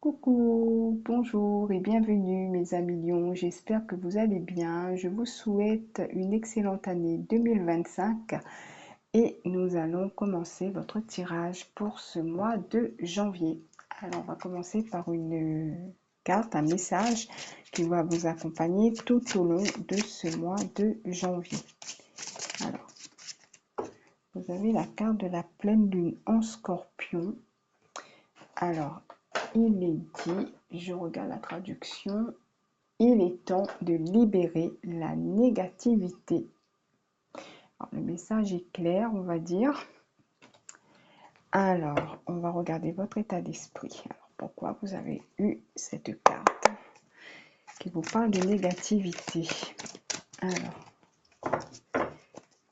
Coucou, bonjour et bienvenue mes amis lions, j'espère que vous allez bien. Je vous souhaite une excellente année 2025 et nous allons commencer votre tirage pour ce mois de janvier. Alors on va commencer par une carte, un message qui va vous accompagner tout au long de ce mois de janvier. Alors, vous avez la carte de la pleine lune en scorpion. Alors, il est dit, je regarde la traduction, il est temps de libérer la négativité. Alors, le message est clair, on va dire. Alors, on va regarder votre état d'esprit. Alors, pourquoi vous avez eu cette carte qui vous parle de négativité? Alors,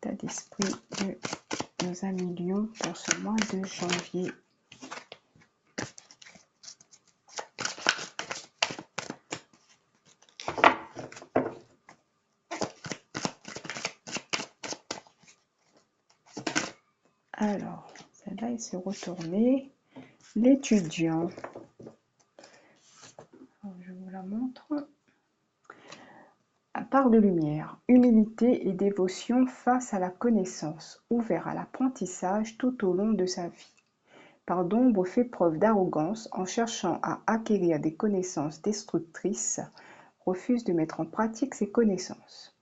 état d'esprit de nos amis lions pour ce mois de janvier. Alors, celle-là, il s'est retournée. L'étudiant. Je vous la montre. À part de lumière, humilité et dévotion face à la connaissance, ouvert à l'apprentissage tout au long de sa vie. Par d'ombre fait preuve d'arrogance en cherchant à acquérir des connaissances destructrices, refuse de mettre en pratique ses connaissances.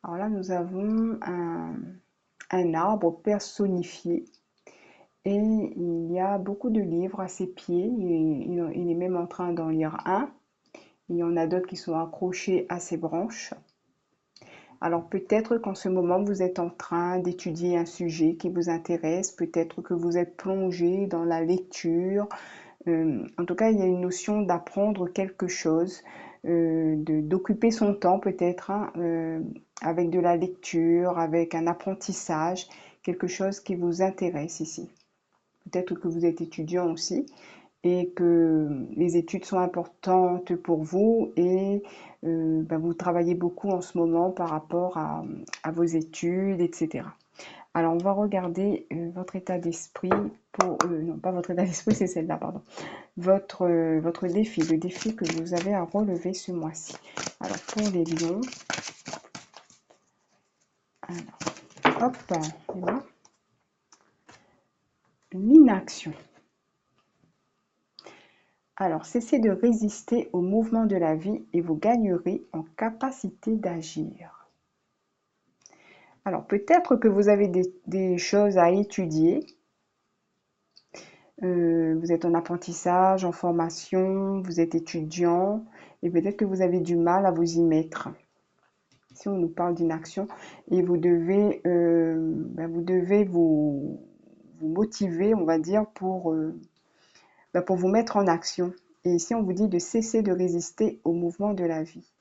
Alors là, nous avons un arbre personnifié et il y a beaucoup de livres à ses pieds. Il est même en train d'en lire un. Il y en a d'autres qui sont accrochés à ses branches. Alors peut-être qu'en ce moment, vous êtes en train d'étudier un sujet qui vous intéresse, peut-être que vous êtes plongé dans la lecture. En tout cas, il y a une notion d'apprendre quelque chose, d'occuper son temps peut-être avec de la lecture, avec un apprentissage, quelque chose qui vous intéresse ici. Peut-être que vous êtes étudiant aussi et que les études sont importantes pour vous et vous travaillez beaucoup en ce moment par rapport à vos études, etc. Alors, on va regarder votre état d'esprit pour... non, pas votre état d'esprit, c'est celle-là, pardon. Votre défi, le défi que vous avez à relever ce mois-ci. Alors, pour les lions... Alors, hop, et là. L'inaction. Alors, cessez de résister au mouvement de la vie et vous gagnerez en capacité d'agir. Alors, peut-être que vous avez des choses à étudier. Vous êtes en apprentissage, en formation, vous êtes étudiant et peut-être que vous avez du mal à vous y mettre. Si on nous parle d'inaction et vous devez vous motiver, on va dire, pour vous mettre en action. Et ici, on vous dit de cesser de résister au mouvement de la vie.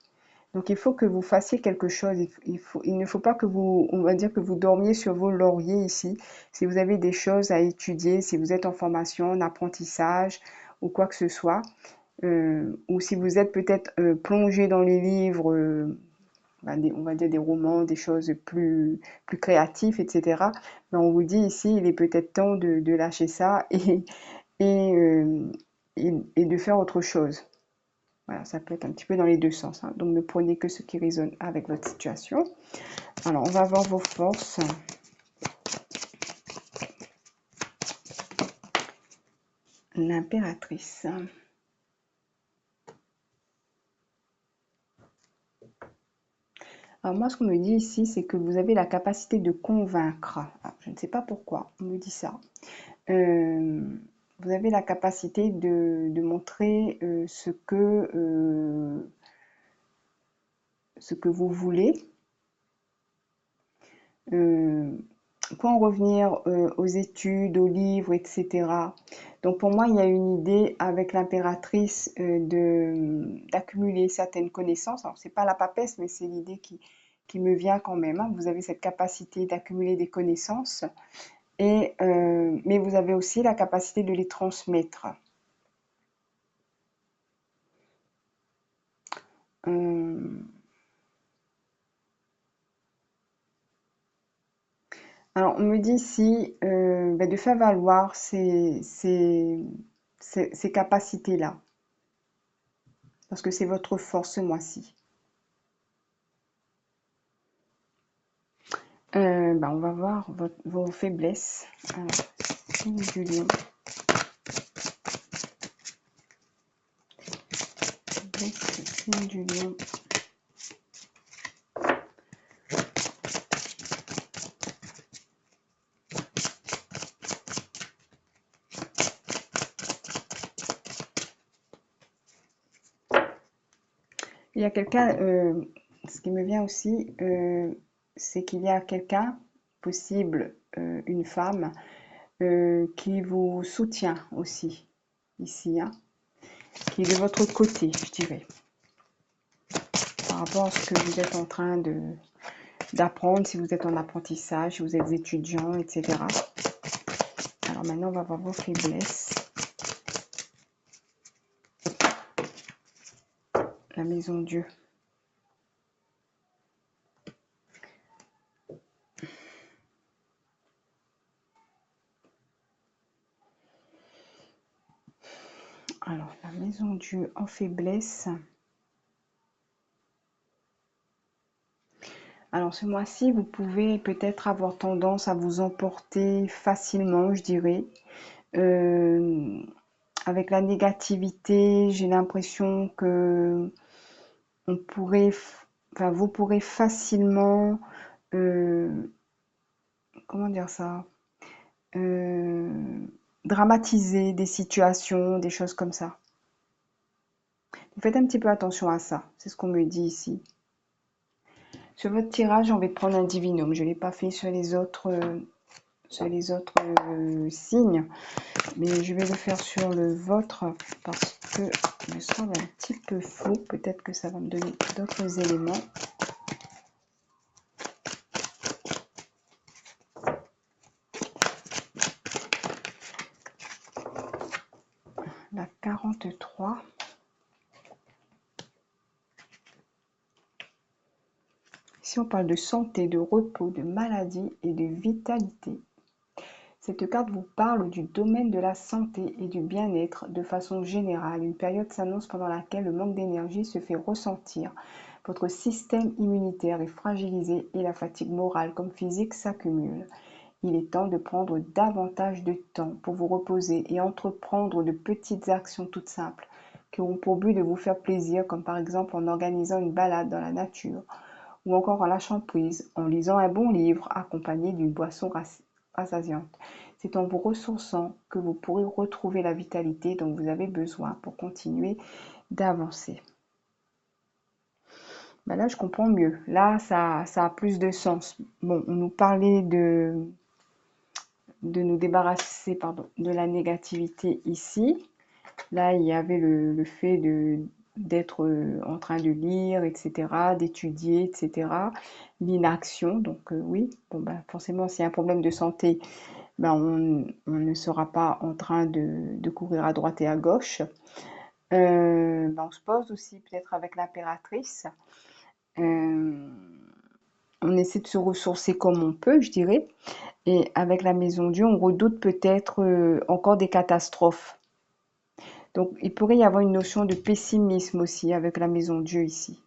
Donc, il faut que vous fassiez quelque chose. Il ne faut pas que on va dire que vous dormiez sur vos lauriers ici. Si vous avez des choses à étudier, si vous êtes en formation, en apprentissage ou quoi que ce soit, ou si vous êtes peut-être plongé dans les livres, on va dire des romans, des choses plus créatives, etc. Mais on vous dit ici, il est peut-être temps de lâcher ça et de faire autre chose. Voilà, ça peut être un petit peu dans les deux sens. Donc, ne prenez que ce qui résonne avec votre situation. Alors, on va voir vos forces. L'impératrice. Alors, moi, ce qu'on me dit ici, c'est que vous avez la capacité de convaincre. Alors, je ne sais pas pourquoi on me dit ça. Vous avez la capacité de montrer ce que vous voulez. Pour en revenir aux études, aux livres, etc. Donc pour moi, il y a une idée avec l'impératrice d'accumuler certaines connaissances. Alors c'est pas la papesse, mais c'est l'idée qui me vient quand même. Vous avez cette capacité d'accumuler des connaissances, mais vous avez aussi la capacité de les transmettre. Alors, on me dit ici de faire valoir ses ces capacités-là. Parce que c'est votre force ce mois-ci. On va voir vos faiblesses. Alors, signe du lion. Faiblesse, signe du lion. Il y a quelqu'un, ce qui me vient aussi, c'est qu'il y a quelqu'un, possible une femme, qui vous soutient aussi, ici, hein, qui est de votre côté, je dirais, par rapport à ce que vous êtes en train d'apprendre, si vous êtes en apprentissage, si vous êtes étudiant, etc. Alors maintenant, on va voir vos faiblesses. La maison Dieu. Alors, la maison Dieu en faiblesse. Alors, ce mois-ci, vous pouvez peut-être avoir tendance à vous emporter facilement, je dirais. Avec la négativité, j'ai l'impression que on pourrait, enfin, vous pourrez facilement, comment dire ça, euh, dramatiser des situations, des choses comme ça. Vous faites un petit peu attention à ça, c'est ce qu'on me dit ici. Sur votre tirage, on va prendre un divinum. Je ne l'ai pas fait sur les autres, signes, mais je vais le faire sur le vôtre parce que il me semble un petit peu flou. Peut-être que ça va me donner d'autres éléments. La 43. Ici, on parle de santé, de repos, de maladie et de vitalité. Cette carte vous parle du domaine de la santé et du bien-être de façon générale. Une période s'annonce pendant laquelle le manque d'énergie se fait ressentir. Votre système immunitaire est fragilisé et la fatigue morale comme physique s'accumule. Il est temps de prendre davantage de temps pour vous reposer et entreprendre de petites actions toutes simples qui auront pour but de vous faire plaisir, comme par exemple en organisant une balade dans la nature ou encore en lâchant prise, en lisant un bon livre accompagné d'une boisson rassasiante. C'est en vous ressourçant que vous pourrez retrouver la vitalité dont vous avez besoin pour continuer d'avancer. Ben là, je comprends mieux. Là, ça a plus de sens. Bon, on nous parlait de nous débarrasser, pardon, de la négativité ici. Là, il y avait le fait d'être en train de lire, etc., d'étudier, etc. L'inaction, donc oui, bon, ben, forcément, s'il y a un problème de santé, ben, on ne sera pas en train de courir à droite et à gauche. Ben, on se pose aussi peut-être avec l'impératrice. Euh, on essaie de se ressourcer comme on peut, je dirais. Et avec la maison Dieu, on redoute peut-être encore des catastrophes. Donc, il pourrait y avoir une notion de pessimisme aussi avec la maison Dieu ici.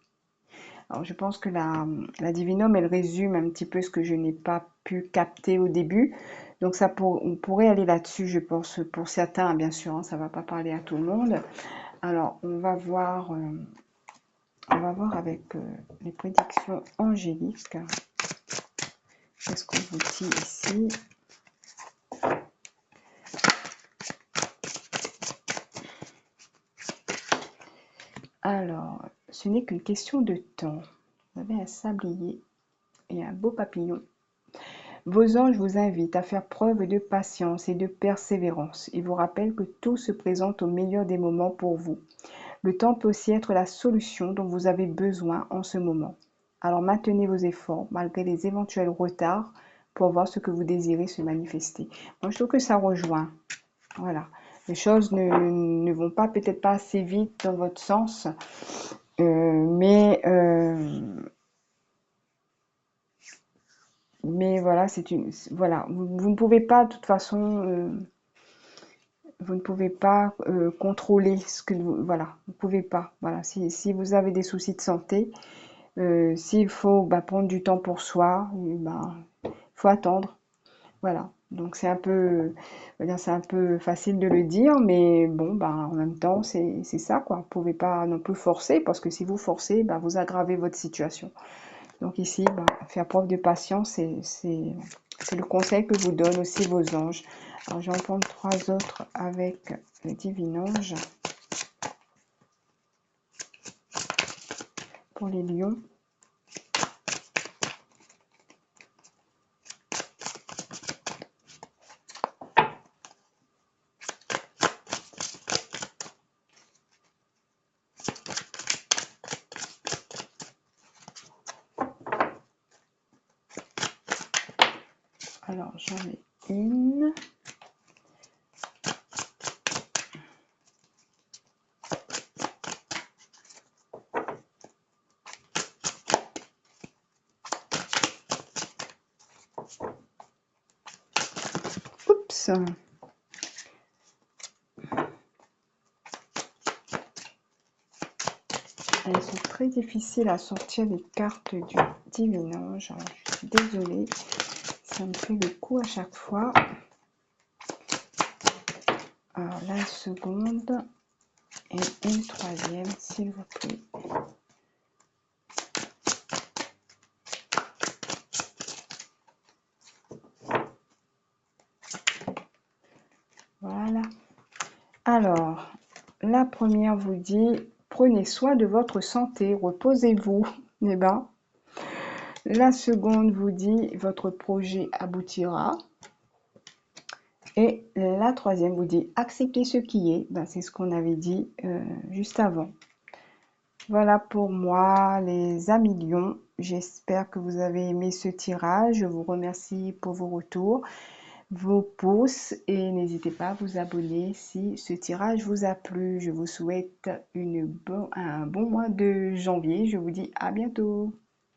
Alors, je pense que la Divinum, elle résume un petit peu ce que je n'ai pas pu capter au début. Donc, on pourrait aller là-dessus, je pense, pour certains, bien sûr, hein, ça ne va pas parler à tout le monde. Alors, on va voir avec les prédictions angéliques. Qu'est-ce qu'on vous dit ici? Alors, ce n'est qu'une question de temps. Vous avez un sablier et un beau papillon. Vos anges vous invitent à faire preuve de patience et de persévérance. Ils vous rappellent que tout se présente au meilleur des moments pour vous. Le temps peut aussi être la solution dont vous avez besoin en ce moment. Alors maintenez vos efforts malgré les éventuels retards pour voir ce que vous désirez se manifester. Moi, je trouve que ça rejoint. Voilà. Les choses ne vont pas, peut-être pas assez vite dans votre sens, mais voilà, voilà, vous ne pouvez pas de toute façon vous ne pouvez pas contrôler ce que vous, voilà, vous pouvez pas. Voilà, si vous avez des soucis de santé, s'il faut prendre du temps pour soi, faut attendre. Voilà. Donc c'est un peu, on va dire, c'est un peu facile de le dire, mais bon, en même temps, c'est ça, quoi. Vous pouvez pas non plus forcer, parce que si vous forcez, vous aggravez votre situation. Donc ici, faire preuve de patience, c'est le conseil que vous donnent aussi vos anges. Alors je vais en prendre 3 autres avec le divin ange pour les lions. Alors j'en ai une. Oups. Elles sont très difficiles à sortir les cartes du divin ange. Alors, je suis désolée, ça me fait le coup à chaque fois. Alors la seconde et une troisième, s'il vous plaît. Voilà. Alors, la première vous dit, prenez soin de votre santé, reposez-vous. Eh ben, la seconde vous dit, votre projet aboutira. Et la troisième vous dit, acceptez ce qui est. C'est ce qu'on avait dit juste avant. Voilà pour moi, les amis lions. J'espère que vous avez aimé ce tirage. Je vous remercie pour vos retours, vos pouces et n'hésitez pas à vous abonner si ce tirage vous a plu. Je vous souhaite un bon mois de janvier. Je vous dis à bientôt.